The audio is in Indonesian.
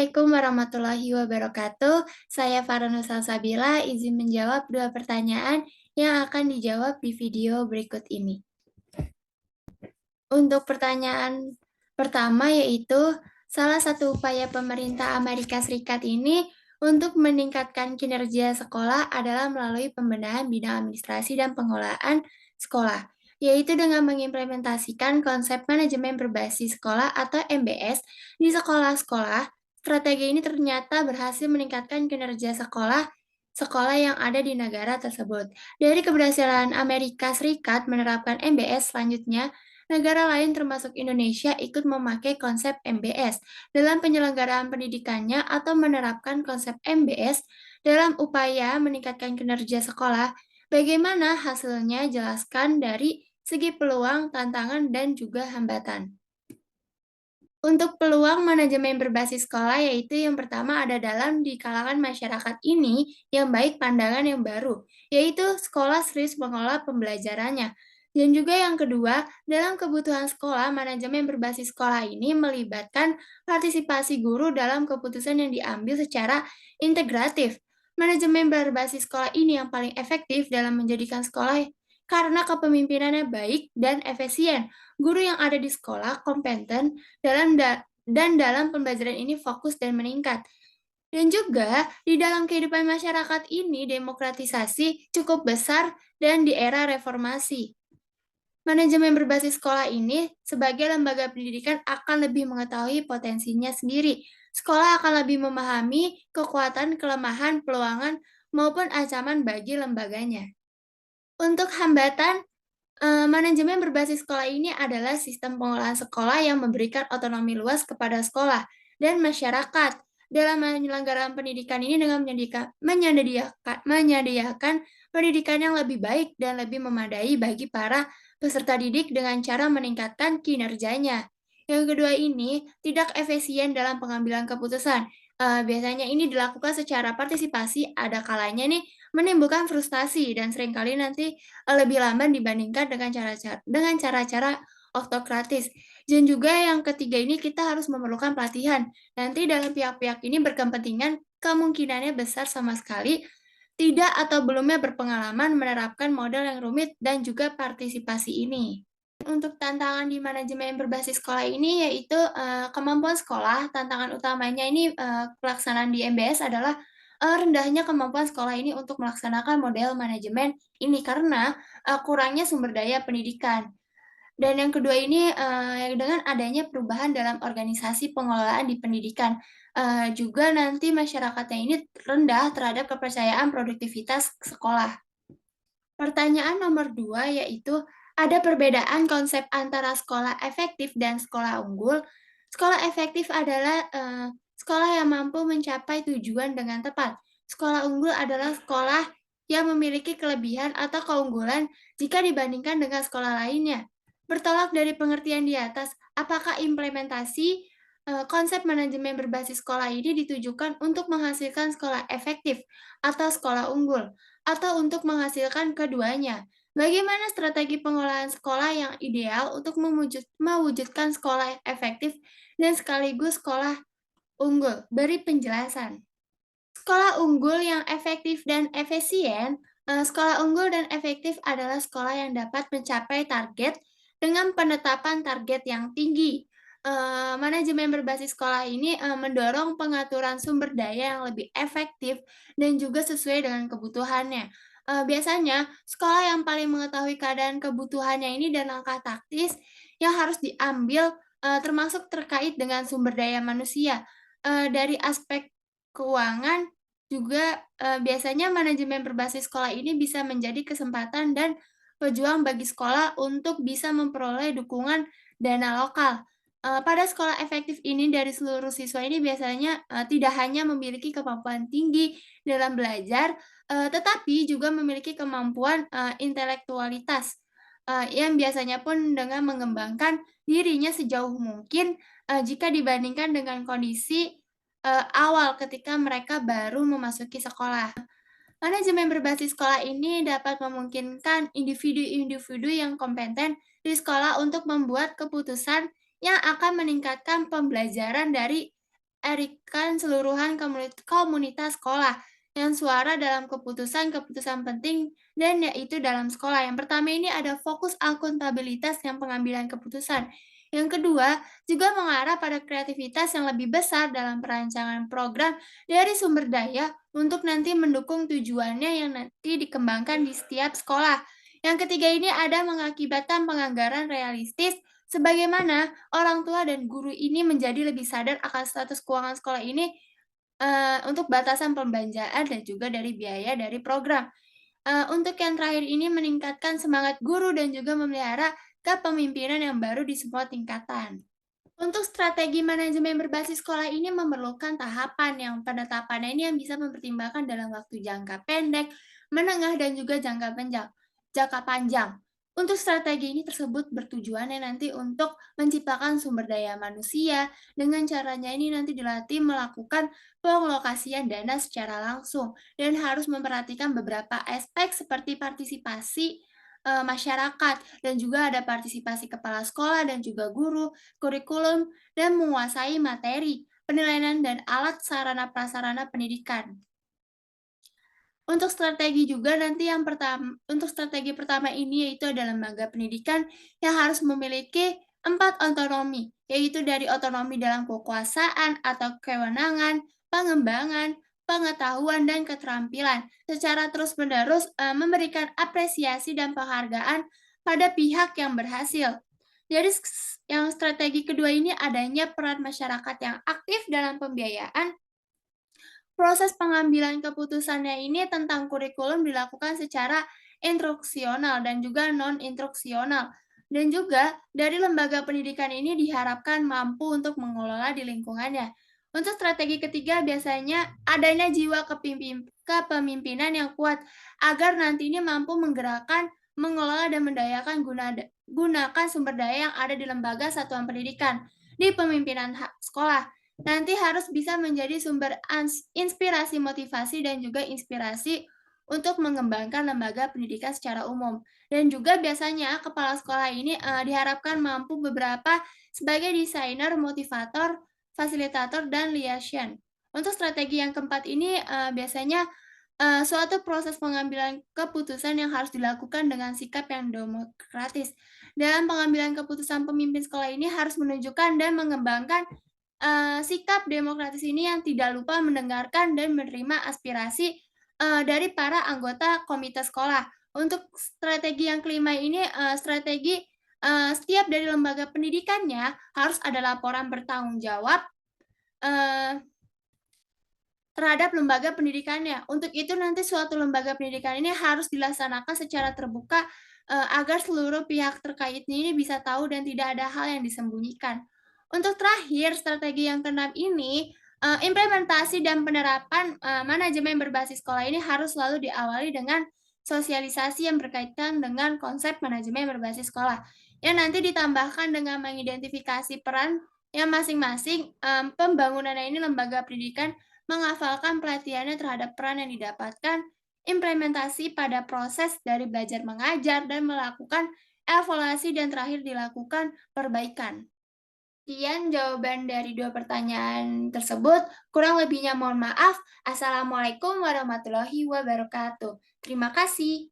Assalamualaikum warahmatullahi wabarakatuh. Saya Farhanul Salsabila, izin menjawab dua pertanyaan yang akan dijawab di video berikut ini. Untuk pertanyaan pertama yaitu, salah satu upaya pemerintah Amerika Serikat ini untuk meningkatkan kinerja sekolah adalah melalui pembenahan bidang administrasi dan pengelolaan sekolah, yaitu dengan mengimplementasikan konsep manajemen berbasis sekolah atau MBS di sekolah-sekolah. Strategi ini ternyata berhasil meningkatkan kinerja sekolah yang ada di negara tersebut. Dari keberhasilan Amerika Serikat menerapkan MBS, selanjutnya negara lain termasuk Indonesia ikut memakai konsep MBS dalam penyelenggaraan pendidikannya atau menerapkan konsep MBS dalam upaya meningkatkan kinerja sekolah. Bagaimana hasilnya? Jelaskan dari segi peluang, tantangan, dan juga hambatan. Untuk peluang manajemen berbasis sekolah yaitu yang pertama ada dalam di kalangan masyarakat ini yang baik pandangan yang baru, yaitu sekolah serius mengelola pembelajarannya. Dan juga yang kedua, dalam kebutuhan sekolah, manajemen berbasis sekolah ini melibatkan partisipasi guru dalam keputusan yang diambil secara integratif. Manajemen berbasis sekolah ini yang paling efektif dalam menjadikan sekolah karena kepemimpinannya baik dan efisien. Guru yang ada di sekolah kompeten dan dalam pembelajaran ini fokus dan meningkat. Dan juga di dalam kehidupan masyarakat ini demokratisasi cukup besar dan di era reformasi. Manajemen berbasis sekolah ini sebagai lembaga pendidikan akan lebih mengetahui potensinya sendiri. Sekolah akan lebih memahami kekuatan, kelemahan, peluangan, maupun ancaman bagi lembaganya. Untuk hambatan, manajemen berbasis sekolah ini adalah sistem pengelolaan sekolah yang memberikan otonomi luas kepada sekolah dan masyarakat dalam penyelenggaraan pendidikan ini dengan menyediakan pendidikan yang lebih baik dan lebih memadai bagi para peserta didik dengan cara meningkatkan kinerjanya. Yang kedua ini tidak efisien dalam pengambilan keputusan. Biasanya ini dilakukan secara partisipasi, ada kalanya nih menimbulkan frustasi dan seringkali nanti lebih lamban dibandingkan dengan cara-cara oktokratis. Dan juga yang ketiga ini kita harus memerlukan pelatihan. Nanti dalam pihak-pihak ini berkepentingan kemungkinannya besar sama sekali tidak atau belumnya berpengalaman menerapkan model yang rumit dan juga partisipasi ini. Untuk tantangan di manajemen berbasis sekolah ini yaitu, kemampuan sekolah, tantangan utamanya ini, pelaksanaan di MBS adalah, rendahnya kemampuan sekolah ini untuk melaksanakan model manajemen ini karena, kurangnya sumber daya pendidikan. Dan yang kedua ini, dengan adanya perubahan dalam organisasi pengelolaan di pendidikan, juga nanti masyarakatnya ini rendah terhadap kepercayaan produktivitas sekolah. Pertanyaan nomor 2 yaitu, ada perbedaan konsep antara sekolah efektif dan sekolah unggul? Sekolah efektif adalah, sekolah yang mampu mencapai tujuan dengan tepat. Sekolah unggul adalah sekolah yang memiliki kelebihan atau keunggulan jika dibandingkan dengan sekolah lainnya. Bertolak dari pengertian di atas, apakah implementasi, konsep manajemen berbasis sekolah ini ditujukan untuk menghasilkan sekolah efektif atau sekolah unggul? Atau untuk menghasilkan keduanya? Bagaimana strategi pengelolaan sekolah yang ideal untuk mewujudkan sekolah efektif dan sekaligus sekolah unggul? Beri penjelasan. Sekolah unggul yang efektif dan efisien, sekolah unggul dan efektif adalah sekolah yang dapat mencapai target dengan penetapan target yang tinggi. Manajemen berbasis sekolah ini mendorong pengaturan sumber daya yang lebih efektif dan juga sesuai dengan kebutuhannya. Biasanya, sekolah yang paling mengetahui keadaan kebutuhannya ini dan langkah taktis yang harus diambil, termasuk terkait dengan sumber daya manusia. Dari aspek keuangan juga, biasanya manajemen berbasis sekolah ini bisa menjadi kesempatan dan pejuang bagi sekolah untuk bisa memperoleh dukungan dana lokal. Pada sekolah efektif ini dari seluruh siswa ini biasanya, tidak hanya memiliki kemampuan tinggi dalam belajar, tetapi juga memiliki kemampuan, intelektualitas, yang biasanya pun dengan mengembangkan dirinya sejauh mungkin, jika dibandingkan dengan kondisi, awal ketika mereka baru memasuki sekolah. Manajemen berbasis sekolah ini dapat memungkinkan individu-individu yang kompeten di sekolah untuk membuat keputusan yang akan meningkatkan pembelajaran dari erikan seluruhan komunitas sekolah yang suara dalam keputusan-keputusan penting dan yaitu dalam sekolah. Yang pertama ini ada fokus akuntabilitas yang pengambilan keputusan. Yang kedua, juga mengarah pada kreativitas yang lebih besar dalam perancangan program dari sumber daya untuk nanti mendukung tujuannya yang nanti dikembangkan di setiap sekolah. Yang ketiga ini ada mengakibatkan penganggaran realistis sebagaimana orang tua dan guru ini menjadi lebih sadar akan status keuangan sekolah ini, untuk batasan pembelanjaan dan juga dari biaya dari program. Untuk yang terakhir ini meningkatkan semangat guru dan juga memelihara kepemimpinan yang baru di semua tingkatan. Untuk strategi manajemen berbasis sekolah ini memerlukan tahapan yang penetapannya ini yang bisa mempertimbangkan dalam waktu jangka pendek, menengah, dan juga jangka panjang. Untuk strategi ini tersebut bertujuannya nanti untuk menciptakan sumber daya manusia, dengan caranya ini nanti dilatih melakukan pengalokasian dana secara langsung dan harus memperhatikan beberapa aspek seperti partisipasi masyarakat dan juga ada partisipasi kepala sekolah dan juga guru, kurikulum, dan menguasai materi, penilaian dan alat sarana prasarana pendidikan. Untuk strategi juga nanti untuk strategi pertama ini yaitu adalah lembaga pendidikan yang harus memiliki 4 otonomi, yaitu dari otonomi dalam kekuasaan atau kewenangan, pengembangan, pengetahuan, dan keterampilan, secara terus-menerus memberikan apresiasi dan penghargaan pada pihak yang berhasil. Jadi yang strategi kedua ini adanya peran masyarakat yang aktif dalam pembiayaan. Proses pengambilan keputusannya ini tentang kurikulum dilakukan secara instruksional dan juga non-instruksional. Dan juga dari lembaga pendidikan ini diharapkan mampu untuk mengelola di lingkungannya. Untuk strategi ketiga biasanya adanya jiwa kepemimpinan yang kuat agar nantinya mampu menggerakkan, mengelola dan gunakan sumber daya yang ada di lembaga satuan pendidikan di pemimpinan sekolah. Nanti harus bisa menjadi sumber inspirasi, motivasi, dan juga inspirasi untuk mengembangkan lembaga pendidikan secara umum. Dan juga biasanya kepala sekolah ini diharapkan mampu beberapa sebagai desainer, motivator, fasilitator, dan liaison. Untuk strategi yang keempat ini biasanya suatu proses pengambilan keputusan yang harus dilakukan dengan sikap yang demokratis. Dalam pengambilan keputusan pemimpin sekolah ini harus menunjukkan dan mengembangkan sikap demokratis ini yang tidak lupa mendengarkan dan menerima aspirasi, dari para anggota komite sekolah. Untuk strategi yang kelima ini, strategi, setiap dari lembaga pendidikannya harus ada laporan bertanggung jawab, eee, terhadap lembaga pendidikannya. Untuk itu nanti suatu lembaga pendidikan ini harus dilaksanakan secara terbuka, agar seluruh pihak terkait ini bisa tahu dan tidak ada hal yang disembunyikan. Untuk terakhir, strategi yang keenam ini, implementasi dan penerapan, manajemen berbasis sekolah ini harus selalu diawali dengan sosialisasi yang berkaitan dengan konsep manajemen berbasis sekolah, yang nanti ditambahkan dengan mengidentifikasi peran yang masing-masing, pembangunannya ini lembaga pendidikan menghafalkan pelatihannya terhadap peran yang didapatkan, implementasi pada proses dari belajar mengajar, dan melakukan evaluasi dan terakhir dilakukan perbaikan. Sekian jawaban dari 2 pertanyaan tersebut, kurang lebihnya mohon maaf. Assalamualaikum warahmatullahi wabarakatuh. Terima kasih.